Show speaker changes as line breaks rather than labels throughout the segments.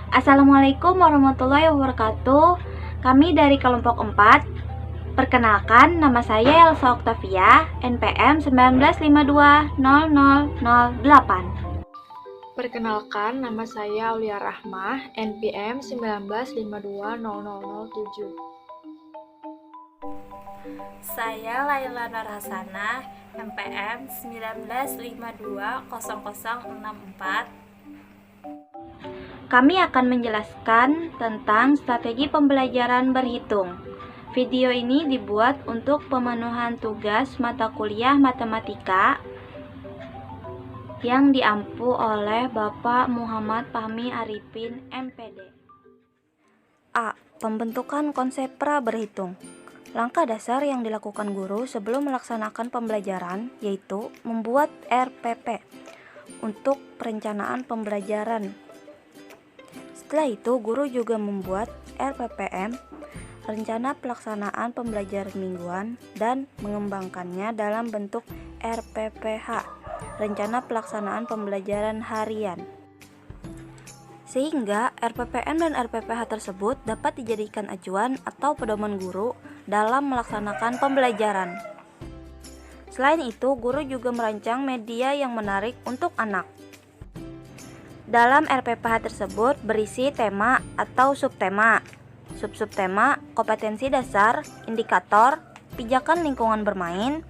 Assalamualaikum warahmatullahi wabarakatuh. Kami dari kelompok 4. Perkenalkan, nama saya Elsa Octavia, NPM 19520008.
Perkenalkan, nama saya Aulia Rahmah, NPM 19520007.
Saya Laila Narhasana, MPM 19520064.
Kami akan menjelaskan tentang strategi pembelajaran berhitung. Video ini dibuat untuk pemenuhan tugas mata kuliah matematika yang diampu oleh Bapak Muhammad Fahmi Arifin, MPD. A. Pembentukan konsep pra-berhitung. Langkah dasar yang dilakukan guru sebelum melaksanakan pembelajaran yaitu membuat RPP untuk perencanaan pembelajaran. Setelah itu, guru juga membuat RPPM, rencana pelaksanaan pembelajaran mingguan, dan mengembangkannya dalam bentuk RPPH, rencana pelaksanaan pembelajaran harian. Sehingga RPPM dan RPPH tersebut dapat dijadikan acuan atau pedoman guru dalam melaksanakan pembelajaran. Selain itu, guru juga merancang media yang menarik untuk anak. Dalam RPPH tersebut berisi tema atau subtema, sub-subtema, kompetensi dasar, indikator, pijakan lingkungan bermain,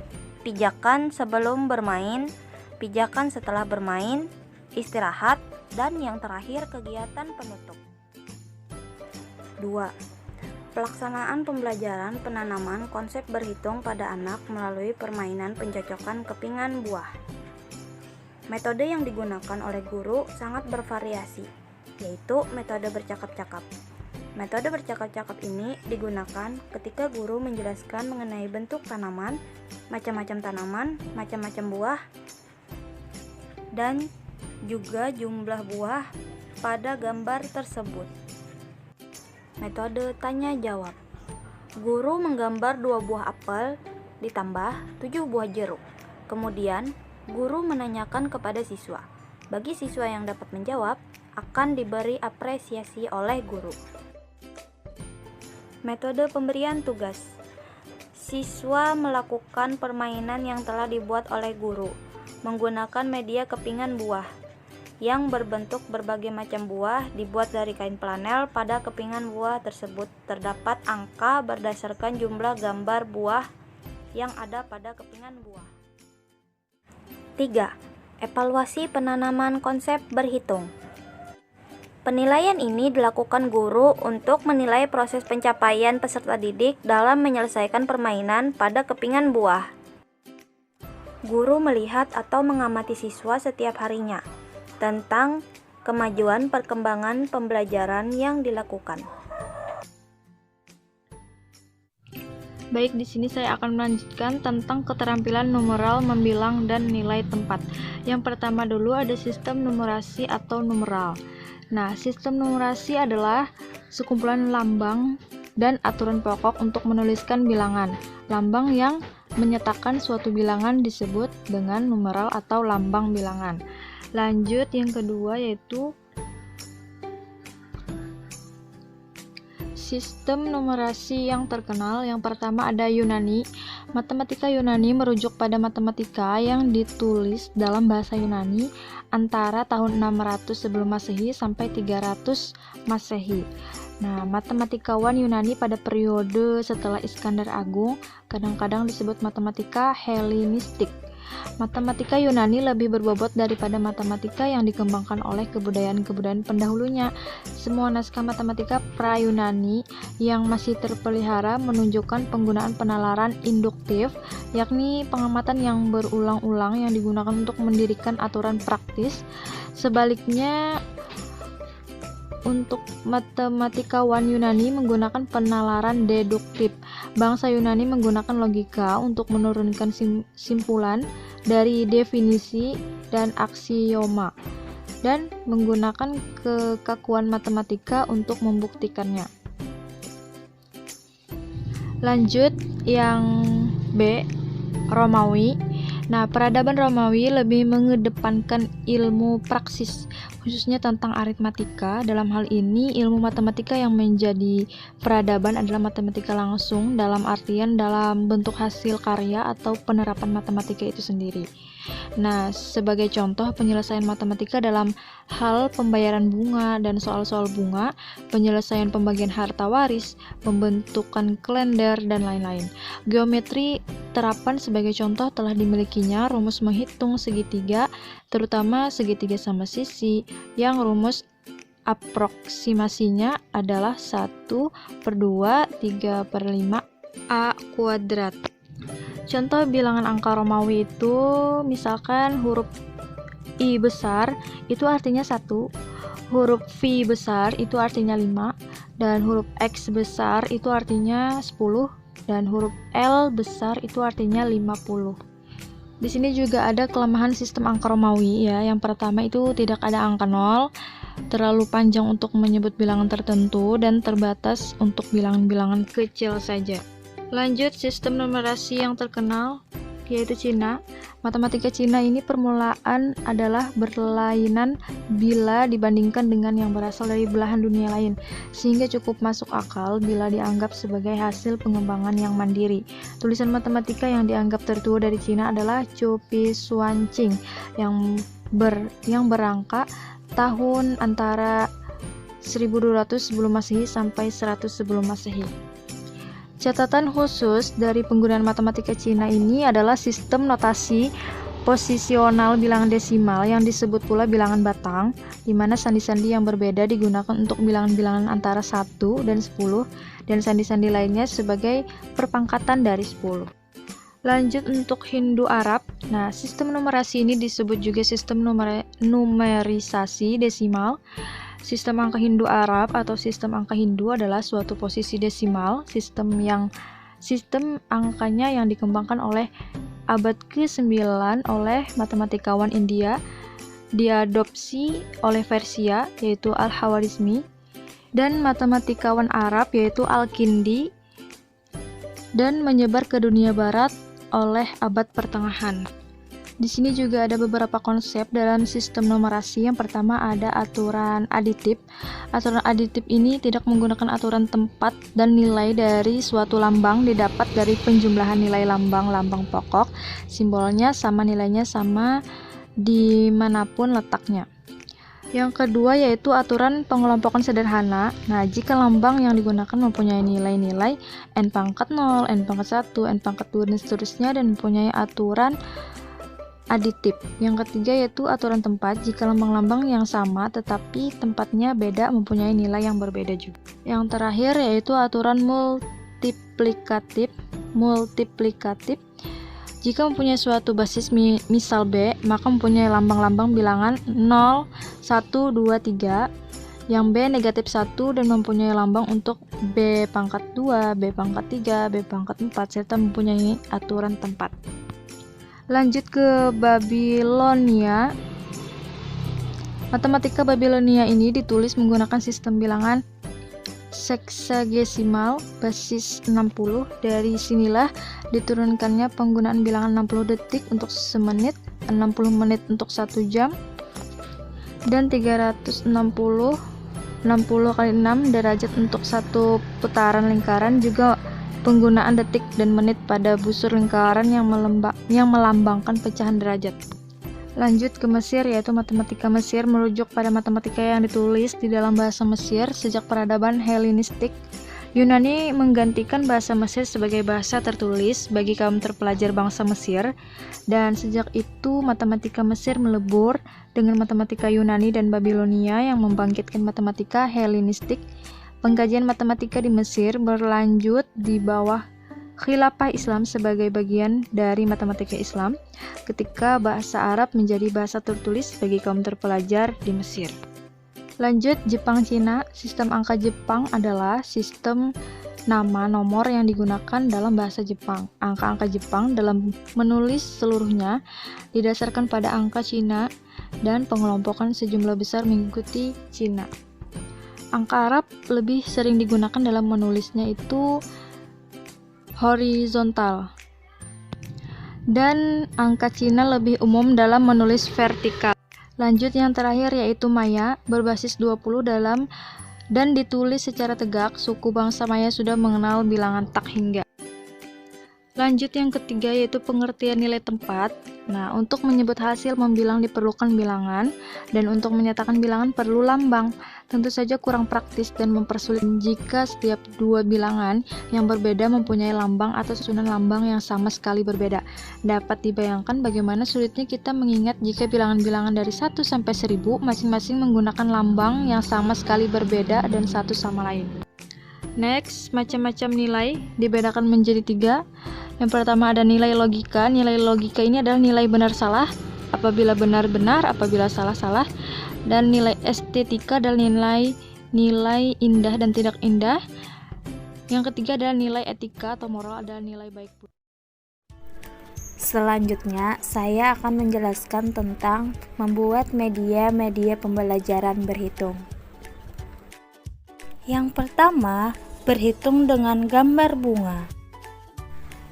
pijakan sebelum bermain, pijakan setelah bermain, istirahat, dan yang terakhir kegiatan penutup. 2. Pelaksanaan pembelajaran penanaman konsep berhitung pada anak melalui permainan pencocokan kepingan buah. Metode yang digunakan oleh guru sangat bervariasi, yaitu metode bercakap-cakap. Metode bercakap-cakap ini digunakan ketika guru menjelaskan mengenai bentuk tanaman, macam-macam buah, dan juga jumlah buah pada gambar tersebut. Metode tanya-jawab. Guru menggambar 2 buah apel ditambah 7 buah jeruk. Kemudian, guru menanyakan kepada siswa. Bagi siswa yang dapat menjawab, akan diberi apresiasi oleh guru. Metode pemberian tugas. Siswa melakukan permainan yang telah dibuat oleh guru, menggunakan media kepingan buah, yang berbentuk berbagai macam buah dibuat dari kain flanel. Pada kepingan buah tersebut terdapat angka berdasarkan jumlah gambar buah yang ada pada kepingan buah. 3. Evaluasi penanaman konsep berhitung. Penilaian ini dilakukan guru untuk menilai proses pencapaian peserta didik dalam menyelesaikan permainan pada kepingan buah. Guru melihat atau mengamati siswa setiap harinya tentang kemajuan perkembangan pembelajaran yang dilakukan.
Baik, di sini saya akan melanjutkan tentang keterampilan numeral, membilang, dan nilai tempat. Yang pertama dulu ada sistem numerasi atau numeral. Nah, sistem numerasi adalah sekumpulan lambang dan aturan pokok untuk menuliskan bilangan. Lambang yang menyatakan suatu bilangan disebut dengan numeral atau lambang bilangan. Lanjut, yang kedua yaitu sistem numerasi yang terkenal. Yang pertama ada Yunani. Matematika Yunani merujuk pada matematika yang ditulis dalam bahasa Yunani antara tahun 600 sebelum Masehi sampai 300 Masehi. Nah, matematikawan Yunani pada periode setelah Iskandar Agung kadang-kadang disebut matematika Helenistik. Matematika Yunani lebih berbobot daripada matematika yang dikembangkan oleh kebudayaan-kebudayaan pendahulunya. Semua naskah matematika pra-Yunani yang masih terpelihara menunjukkan penggunaan penalaran induktif, yakni pengamatan yang berulang-ulang yang digunakan untuk mendirikan aturan praktis. Sebaliknya, untuk matematikawan Yunani menggunakan penalaran deduktif. Bangsa Yunani menggunakan logika untuk menurunkan simpulan dari definisi dan aksioma, dan menggunakan kekakuan matematika untuk membuktikannya. Lanjut, yang B, Romawi. Nah, peradaban Romawi lebih mengedepankan ilmu praksis. khususnya tentang aritmatika. Dalam hal ini, ilmu matematika yang menjadi peradaban adalah matematika langsung, dalam artian dalam bentuk hasil karya atau penerapan matematika itu sendiri. Nah, sebagai contoh penyelesaian matematika dalam hal pembayaran bunga dan soal-soal bunga, penyelesaian pembagian harta waris, pembentukan kalender, dan lain-lain. Geometri terapan sebagai contoh telah dimilikinya rumus menghitung segitiga, terutama segitiga sama sisi, yang rumus aproksimasinya adalah 1/2 3/5 A kuadrat. Contoh bilangan angka Romawi itu misalkan huruf I besar itu artinya 1, huruf V besar itu artinya 5, dan huruf X besar itu artinya 10, dan huruf L besar itu artinya 50. Di sini juga ada kelemahan sistem angka Romawi ya. Yang pertama itu tidak ada angka 0, terlalu panjang untuk menyebut bilangan tertentu, dan terbatas untuk bilangan-bilangan kecil saja. Lanjut, sistem numerasi yang terkenal yaitu Cina. Matematika Cina ini permulaan adalah berlainan bila dibandingkan dengan yang berasal dari belahan dunia lain, sehingga cukup masuk akal bila dianggap sebagai hasil pengembangan yang mandiri. Tulisan matematika yang dianggap tertua dari Cina adalah Zhou Pi Xuanqing yang berangka tahun antara 1200 sebelum Masehi sampai 100 sebelum Masehi. Catatan khusus dari penggunaan matematika Cina ini adalah sistem notasi posisional bilangan desimal yang disebut pula bilangan batang, di mana sandi-sandi yang berbeda digunakan untuk bilangan-bilangan antara 1 dan 10, dan sandi-sandi lainnya sebagai perpangkatan dari 10. Lanjut untuk Hindu-Arab. Nah, sistem numerasi ini disebut juga sistem numerisasi desimal. Sistem angka Hindu-Arab atau sistem angka Hindu adalah suatu posisi desimal, sistem angkanya yang dikembangkan oleh abad ke-9 oleh matematikawan India, diadopsi oleh Persia yaitu Al-Khwarizmi, dan matematikawan Arab yaitu Al-Kindi, dan menyebar ke dunia barat oleh abad pertengahan. Di sini juga ada beberapa konsep dalam sistem numerasi. Yang pertama ada aturan aditif. Aturan aditif ini tidak menggunakan aturan tempat dan nilai dari suatu lambang didapat dari penjumlahan nilai lambang-lambang pokok. Simbolnya sama, nilainya sama dimanapun letaknya. Yang kedua yaitu aturan pengelompokan sederhana. Nah, jika lambang yang digunakan mempunyai nilai-nilai n⁻0, n⁻1, n⁻2, dan seterusnya, dan mempunyai aturan aditif. Yang ketiga yaitu aturan tempat. Jika lambang-lambang yang sama tetapi tempatnya beda mempunyai nilai yang berbeda juga. Yang terakhir yaitu aturan multiplikatif. Jika mempunyai suatu basis misal B, maka mempunyai lambang-lambang bilangan 0, 1, 2, 3. Yang B negatif 1 dan mempunyai lambang untuk B⁻2, B⁻3, B⁻4, serta mempunyai aturan tempat. Lanjut ke Babilonia. Matematika Babilonia ini ditulis menggunakan sistem bilangan seksagesimal basis 60. Dari sinilah diturunkannya penggunaan bilangan 60 detik untuk semenit, 60 menit untuk 1 jam, dan 360 kali 6 derajat untuk satu putaran lingkaran. Juga penggunaan detik dan menit pada busur lingkaran yang melambangkan pecahan derajat. Lanjut ke Mesir, yaitu matematika Mesir merujuk pada matematika yang ditulis di dalam bahasa Mesir sejak peradaban Helenistik. Yunani menggantikan bahasa Mesir sebagai bahasa tertulis bagi kaum terpelajar bangsa Mesir, dan sejak itu matematika Mesir melebur dengan matematika Yunani dan Babilonia yang membangkitkan matematika Helenistik. Pengkajian matematika di Mesir berlanjut di bawah Khilafah Islam sebagai bagian dari matematika Islam, ketika bahasa Arab menjadi bahasa tertulis bagi kaum terpelajar di Mesir. Lanjut Jepang Cina. Sistem angka Jepang adalah sistem nama nomor yang digunakan dalam bahasa Jepang. Angka-angka Jepang dalam menulis seluruhnya didasarkan pada angka Cina dan pengelompokan sejumlah besar mengikuti Cina. Angka Arab lebih sering digunakan dalam menulisnya itu horizontal, dan angka Cina lebih umum dalam menulis vertikal. Lanjut yang terakhir yaitu Maya, berbasis 20 dan ditulis secara tegak. Suku bangsa Maya sudah mengenal bilangan tak hingga. Lanjut yang ketiga yaitu pengertian nilai tempat. Nah, untuk menyebut hasil membilang diperlukan bilangan, dan untuk menyatakan bilangan perlu lambang. Tentu saja kurang praktis dan mempersulit jika setiap dua bilangan yang berbeda mempunyai lambang atau susunan lambang yang sama sekali berbeda. Dapat dibayangkan bagaimana sulitnya kita mengingat jika bilangan-bilangan dari 1 sampai 1000 masing-masing menggunakan lambang yang sama sekali berbeda dan satu sama lain. Next, macam-macam nilai dibedakan menjadi 3. Yang pertama ada nilai logika. Nilai logika ini adalah nilai benar-salah, apabila benar-benar, apabila salah-salah. Dan nilai estetika adalah nilai indah dan tidak indah. Yang ketiga adalah nilai etika atau moral, adalah nilai baik.
Selanjutnya, saya akan menjelaskan tentang membuat media pembelajaran berhitung. Yang pertama, berhitung dengan gambar bunga.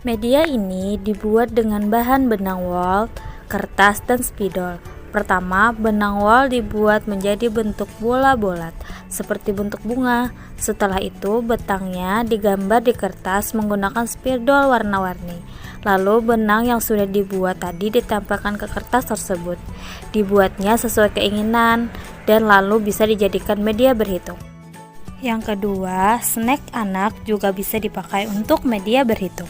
Media ini dibuat dengan bahan benang wol, kertas, dan spidol. Pertama, benang wol dibuat menjadi bentuk bola-bola seperti bentuk bunga. Setelah itu, betangnya digambar di kertas menggunakan spidol warna-warni. Lalu, benang yang sudah dibuat tadi ditempelkan ke kertas tersebut. Dibuatnya sesuai keinginan dan lalu bisa dijadikan media berhitung. Yang kedua, snack anak juga bisa dipakai untuk media berhitung.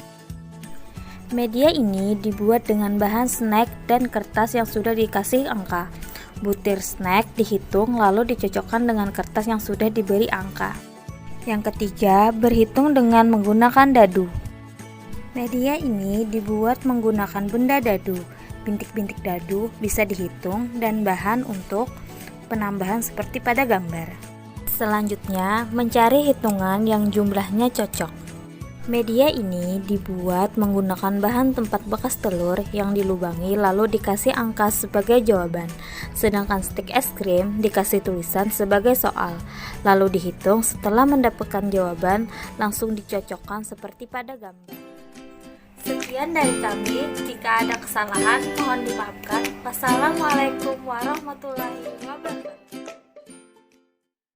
Media ini dibuat dengan bahan snack dan kertas yang sudah dikasih angka. Butir snack dihitung lalu dicocokkan dengan kertas yang sudah diberi angka. Yang ketiga, berhitung dengan menggunakan dadu. Media ini dibuat menggunakan benda dadu. Bintik-bintik dadu bisa dihitung dan bahan untuk penambahan seperti pada gambar. Selanjutnya, mencari hitungan yang jumlahnya cocok. Media ini dibuat menggunakan bahan tempat bekas telur yang dilubangi lalu dikasih angka sebagai jawaban. Sedangkan stik es krim dikasih tulisan sebagai soal. Lalu dihitung, setelah mendapatkan jawaban langsung dicocokkan seperti pada gambar. Sekian dari kami. Jika ada kesalahan mohon dimaafkan. Wassalamualaikum warahmatullahi wabarakatuh.